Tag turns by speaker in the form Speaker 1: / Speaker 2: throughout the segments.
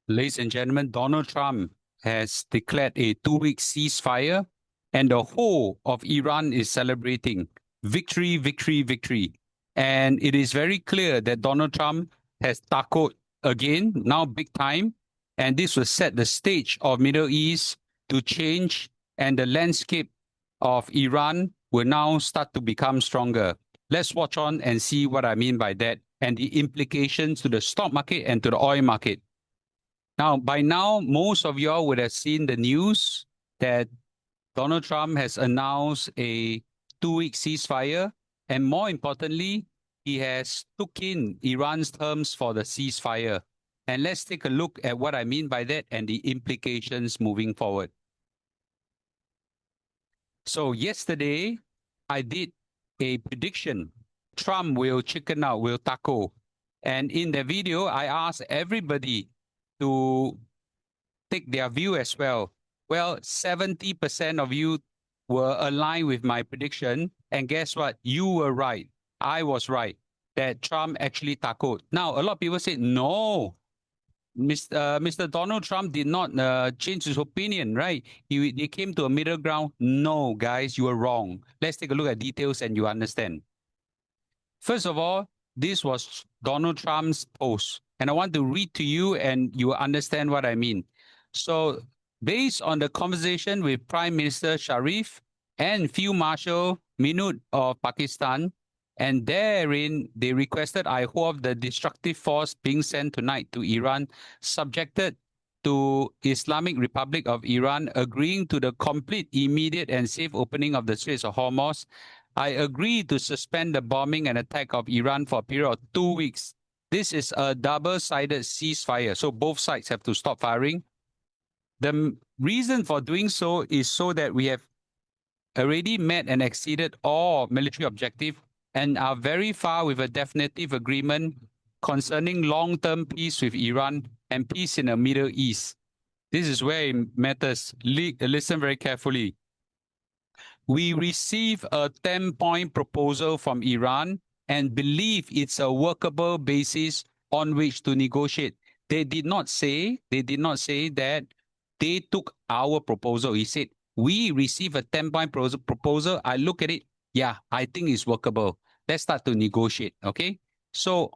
Speaker 1: Ladies and gentlemen, Donald Trump has declared a 2-week ceasefire, and the whole of Iran is celebrating victory, victory, victory. And it is very clear that Donald Trump has tacoed again, now big time, and this will set the stage of Middle East to change, and the landscape of Iran will now start to become stronger. Let's watch on and see what I mean by that and the implications to the stock market and to the oil market. Now, by now, most of y'all would have seen the news that Donald Trump has announced a 2-week ceasefire. And more importantly, he has took in Iran's terms for the ceasefire. And let's take a look at what I mean by that and the implications moving forward. So yesterday, I did a prediction. Trump will chicken out, will taco. And in the video, I asked everybody to take their view as well. Well, 70% of you were aligned with my prediction. And guess what? You were right. I was right that Trump actually tacoed. Now, a lot of people say, no, Mr. Donald Trump did not change his opinion, right? They came to a middle ground. No, guys, you are wrong. Let's take a look at details and you understand. First of all, this was Donald Trump's post. And I want to read to you and you will understand what I mean. So, based on the conversation with Prime Minister Sharif and Field Marshal Minood of Pakistan, and therein they requested I hold the destructive force being sent tonight to Iran, subjected to Islamic Republic of Iran, agreeing to the complete, immediate, and safe opening of the Straits of Hormuz. I agree to suspend the bombing and attack of Iran for a period of 2 weeks. This is a double-sided ceasefire, so both sides have to stop firing. The reason for doing so is so that we have already met and exceeded all military objectives and are very far with a definitive agreement concerning long-term peace with Iran and peace in the Middle East. This is where it matters. Listen very carefully. We receive a 10-point proposal from Iran and believe it's a workable basis on which to negotiate. They did not say that they took our proposal. He said, we receive a 10-point proposal. I look at it. Yeah, I think it's workable. Let's start to negotiate. Okay. So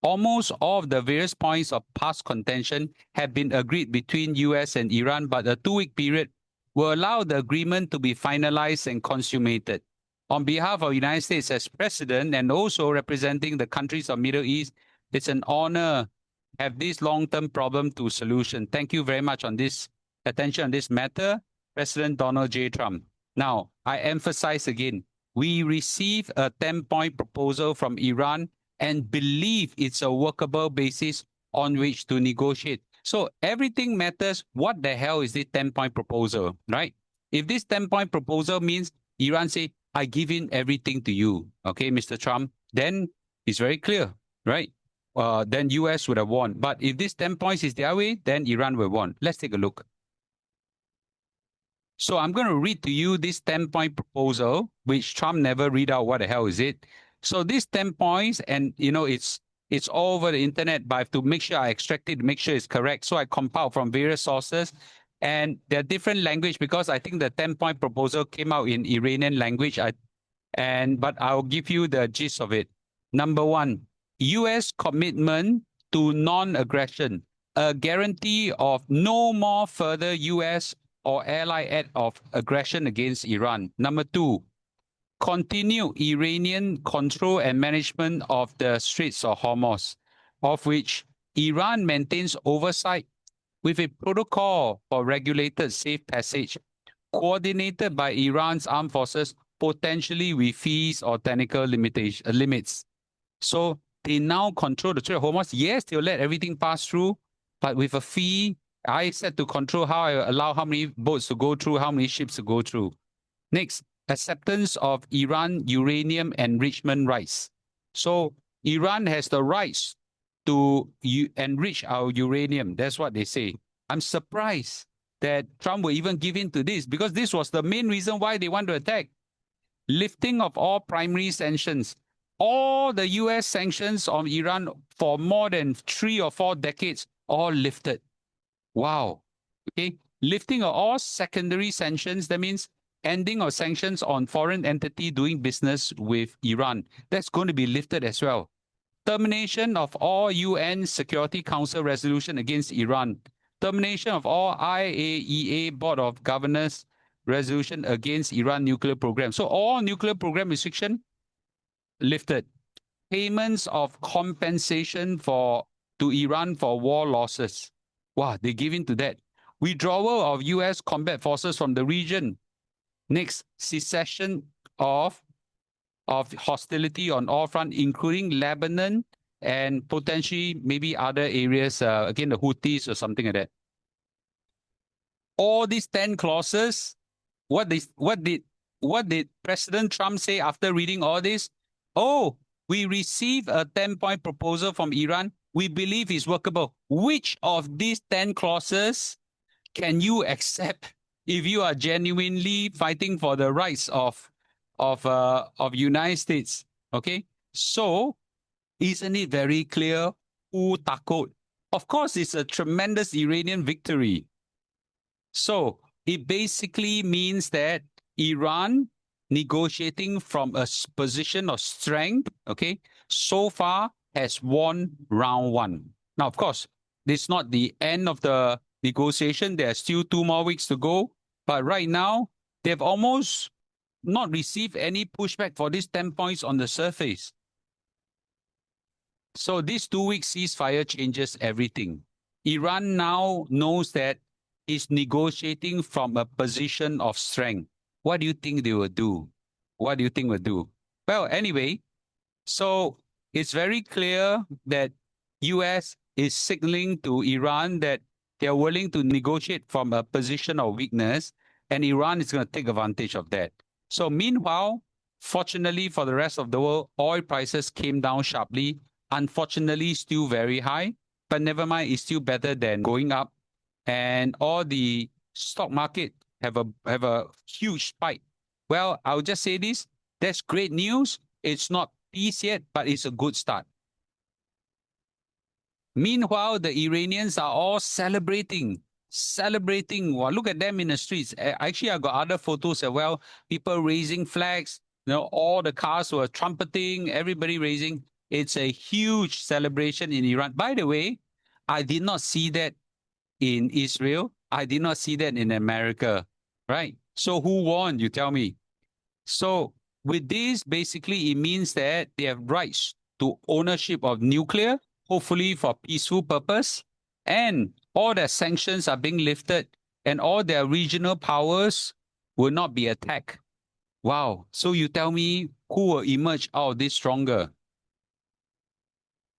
Speaker 1: almost all of the various points of past contention have been agreed between US and Iran, but a 2-week period will allow the agreement to be finalized and consummated. On behalf of the United States as president and also representing the countries of Middle East, it's an honor to have this long-term problem to solution. Thank you very much on this attention on this matter, President Donald J. Trump. Now, I emphasize again, we receive a 10-point proposal from Iran and believe it's a workable basis on which to negotiate. So everything matters. What the hell is this 10-point proposal, right? If this 10-point proposal means Iran say, I give in everything to you, okay, Mr. Trump, then it's very clear, right? Then US would have won. But if this 10 points is their way, then Iran will won. Let's take a look. So I'm going to read to you this 10-point proposal, which Trump never read out. What the hell is it? So these 10 points, and it's all over the internet, but I have to make sure I extract it to make sure it's correct. So I compiled from various sources, and they're different language because I think the 10-point proposal came out in Iranian language. But I'll give you the gist of it. Number one, U.S. commitment to non-aggression, a guarantee of no more further U.S. or ally act of aggression against Iran. Number two, continue Iranian control and management of the Straits of Hormuz, of which Iran maintains oversight with a protocol for regulated safe passage, coordinated by Iran's armed forces, potentially with fees or technical limits. So they now control the Strait of Hormuz. Yes, they'll let everything pass through, but with a fee. I set to control how I allow how many boats to go through, how many ships to go through. Next, acceptance of Iran uranium enrichment rights. So Iran has the rights to enrich our uranium. That's what they say. I'm surprised that Trump will even give in to this because this was the main reason why they want to attack. Lifting of all primary sanctions. All the US sanctions on Iran for more than 3 or 4 decades, all lifted. Wow. Okay. Lifting of all secondary sanctions, that means ending of sanctions on foreign entity doing business with Iran. That's going to be lifted as well. Termination of all UN Security Council resolution against Iran. Termination of all IAEA Board of Governors resolution against Iran nuclear program. So all nuclear program restriction lifted. Payments of compensation for to Iran for war losses. Wow, they give in to that. Withdrawal of US combat forces from the region. Next, cessation of hostility on all fronts, including Lebanon and potentially maybe other areas, again, the Houthis or something like that. All these 10 clauses, what did President Trump say after reading all this? Oh, we received a 10-point proposal from Iran. We believe is workable. Which of these 10 clauses can you accept if you are genuinely fighting for the rights of United States? Okay, so isn't it very clear who takut? Of course, it's a tremendous Iranian victory. So it basically means that Iran negotiating from a position of strength, okay, so far has won round one. Now, of course, this is not the end of the negotiation. There are still 2 more weeks to go. But right now, they've almost not received any pushback for these 10 points on the surface. So this 2 week ceasefire changes everything. Iran now knows that it's negotiating from a position of strength. What do you think they will do? What do you think will do? Well, anyway, so it's very clear that US is signaling to Iran that they're willing to negotiate from a position of weakness, and Iran is going to take advantage of that. So meanwhile, fortunately for the rest of the world, oil prices came down sharply. Unfortunately, still very high, but never mind, it's still better than going up. And all the stock market have a huge spike. Well, I'll just say this: that's great news. It's not peace yet, but it's a good start. Meanwhile, the Iranians are all celebrating. Well, look at them in the streets. Actually, I got other photos as well. People raising flags. All the cars were trumpeting. Everybody raising. It's a huge celebration in Iran. By the way, I did not see that in Israel. I did not see that in America. Right? So who won? You tell me. So with this, basically, it means that they have rights to ownership of nuclear, hopefully for peaceful purpose, and all their sanctions are being lifted, and all their regional powers will not be attacked. Wow. So you tell me who will emerge out of this stronger?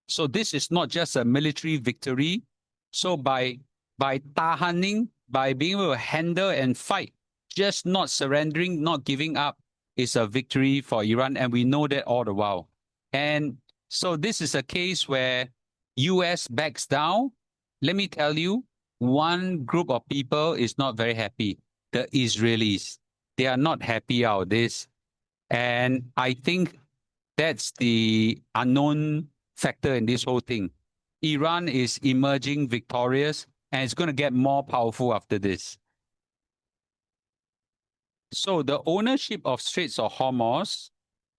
Speaker 1: So this is not just a military victory. So by tahaning, by being able to handle and fight, just not surrendering, not giving up, is a victory for Iran, and we know that all the while. And so this is a case where US backs down. Let me tell you, one group of people is not very happy. The Israelis. They are not happy out of this. And I think that's the unknown factor in this whole thing. Iran is emerging victorious, and it's going to get more powerful after this. So the ownership of Straits of Hormuz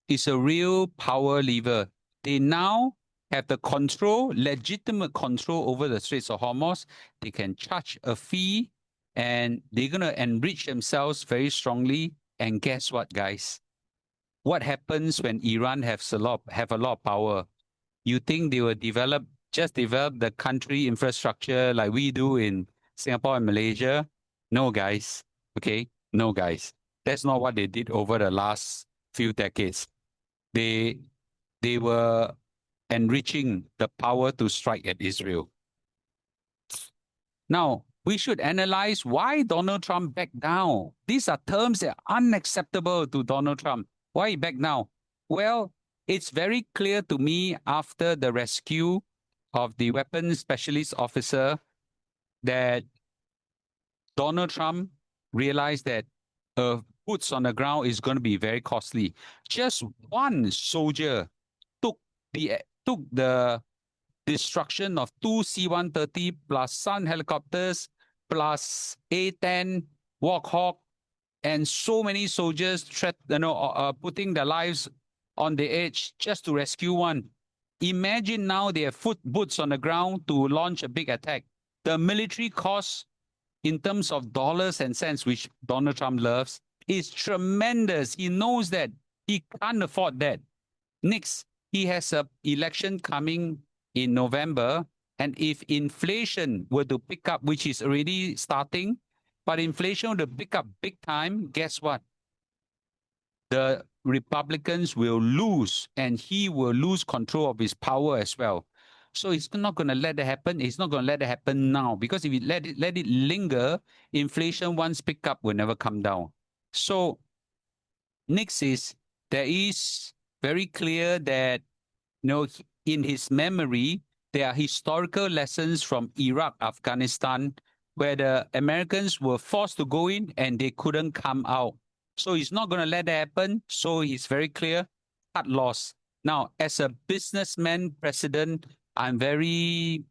Speaker 1: is a real power lever. They now have the control, legitimate control over the Straits of Hormuz. They can charge a fee, and they're going to enrich themselves very strongly. And guess what, guys? What happens when Iran have a lot of power? You think they will develop the country infrastructure like we do in Singapore and Malaysia? No, guys. Okay? No, guys. That's not what they did over the last few decades. They were enriching the power to strike at Israel. Now, we should analyze why Donald Trump backed down. These are terms that are unacceptable to Donald Trump. Why he backed down? Well, it's very clear to me after the rescue of the weapons specialist officer that Donald Trump realized that boots on the ground is going to be very costly. Just one soldier took the destruction of 2 C-130 plus Sun helicopters plus A-10 Warhawk and so many soldiers putting their lives on the edge just to rescue one. Imagine now they have boots on the ground to launch a big attack. The military cost in terms of dollars and cents, which Donald Trump loves, is tremendous. He knows that he can't afford that. Next, he has an election coming in November. And if inflation were to pick up, which is already starting, but inflation were to pick up big time, guess what? The Republicans will lose and he will lose control of his power as well. So he's not going to let that happen. He's not going to let it happen now because if he let it linger, inflation once pick up will never come down. So next is there is very clear that in his memory there are historical lessons from Iraq, Afghanistan, where the Americans were forced to go in and they couldn't come out. So he's not going to let that happen. So he's very clear, cut loss. Now, as a businessman president, I'm very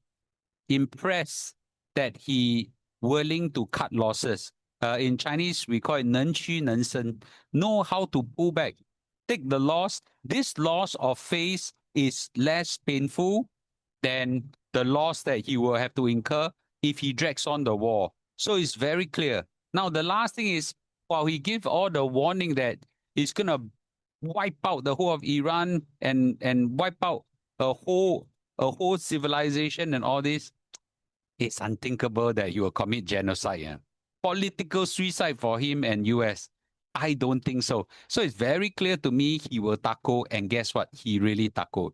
Speaker 1: impressed that he willing to cut losses. In Chinese, we call it 能屈能伸, know how to pull back. Take the loss. This loss of face is less painful than the loss that he will have to incur if he drags on the war. So it's very clear. Now, the last thing is, while he gives all the warning that he's going to wipe out the whole of Iran and wipe out a whole civilization and all this, it's unthinkable that he will commit genocide. Yeah? Political suicide for him and US. I don't think so. So it's very clear to me he will tackle, and guess what? He really tackled.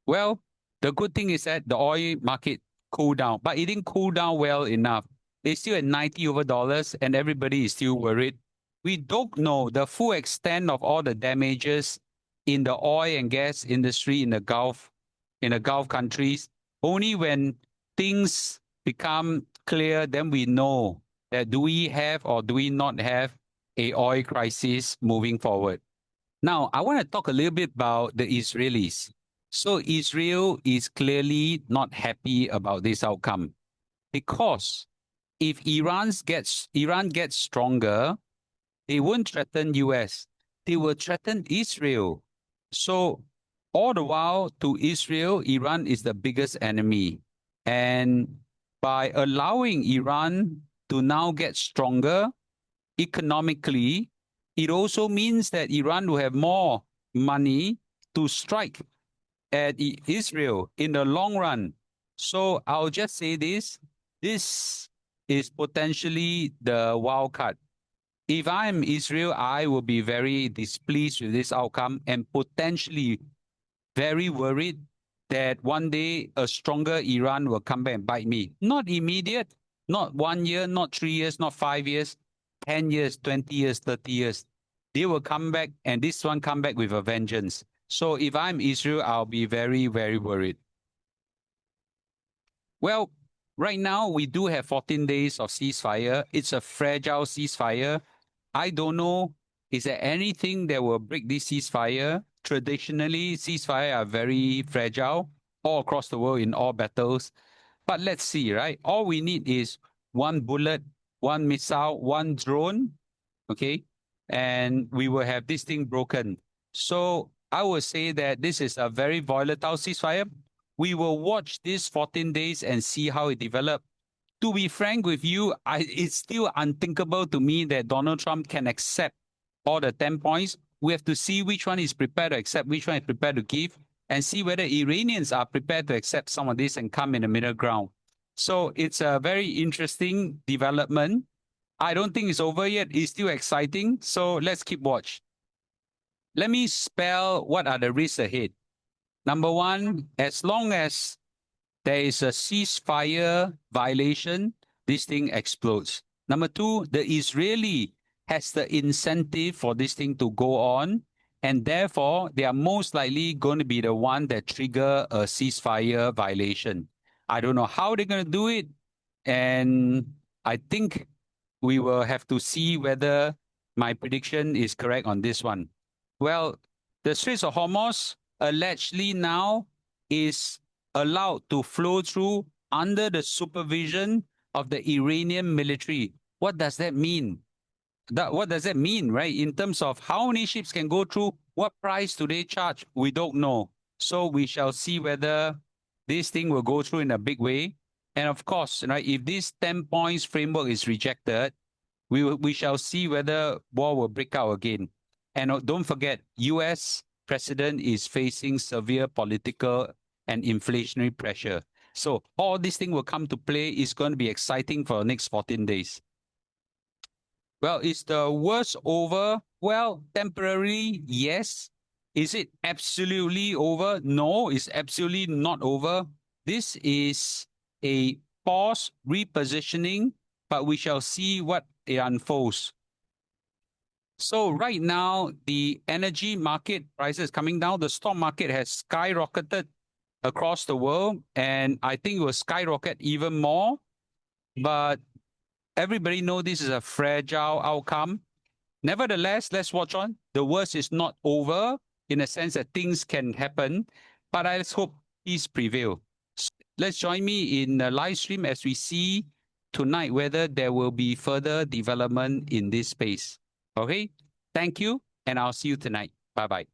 Speaker 1: Well, the good thing is that the oil market cooled down, but it didn't cool down well enough. It's still at $90 over, and everybody is still worried. We don't know the full extent of all the damages in the oil and gas industry in the Gulf countries. Only when things become clear, then we know that do we have or do we not have a oil crisis moving forward. Now, I want to talk a little bit about the Israelis. So Israel is clearly not happy about this outcome because if Iran gets stronger, they won't threaten US. They will threaten Israel. So all the while to Israel, Iran is the biggest enemy. And by allowing Iran to now get stronger economically, it also means that Iran will have more money to strike at Israel in the long run. So I'll just say this is potentially the wild card. If I'm Israel, I will be very displeased with this outcome and potentially very worried that one day a stronger Iran will come back and bite me. Not immediate, not 1 year, not 3 years, not 5 years, 10 years, 20 years, 30 years. They will come back, and this one come back with a vengeance. So if I'm Israel, I'll be very, very worried. Well, right now we do have 14 days of ceasefire. It's a fragile ceasefire. I don't know, is there anything that will break this ceasefire? Traditionally, ceasefire are very fragile all across the world in all battles. But let's see, right? All we need is one bullet, one missile, one drone, okay? And we will have this thing broken. So I would say that this is a very volatile ceasefire. We will watch these 14 days and see how it develops. To be frank with you, it's still unthinkable to me that Donald Trump can accept all the 10 points. We have to see which one is prepared to accept, which one is prepared to give, and see whether Iranians are prepared to accept some of this and come in the middle ground. So it's a very interesting development. I don't think it's over yet. It's still exciting. So let's keep watch. Let me spell what are the risks ahead. Number one, as long as there is a ceasefire violation, this thing explodes. Number two, the Israeli has the incentive for this thing to go on, and therefore they are most likely going to be the one that trigger a ceasefire violation. I don't know how they're going to do it, and I think we will have to see whether my prediction is correct on this one. Well, the Straits of Hormuz allegedly now is allowed to flow through under the supervision of the Iranian military. What does that mean? What does that mean, right? In terms of how many ships can go through, what price do they charge? We don't know. So we shall see whether this thing will go through in a big way. And of course, right, if this 10 points framework is rejected, we shall see whether war will break out again. And don't forget, US president is facing severe political and inflationary pressure. So all this thing will come to play. Is going to be exciting for the next 14 days. Well, is the worst over? Well, temporarily, yes. Is it absolutely over? No, it's absolutely not over. This is a pause repositioning, but we shall see what it unfolds. So right now, the energy market prices coming down. The stock market has skyrocketed across the world, and I think it will skyrocket even more. But everybody know this is a fragile outcome. Nevertheless, let's watch on. The worst is not over in a sense that things can happen, but let's hope peace prevail. Let's join me in the live stream as we see tonight whether there will be further development in this space. Okay, thank you, and I'll see you tonight. Bye bye.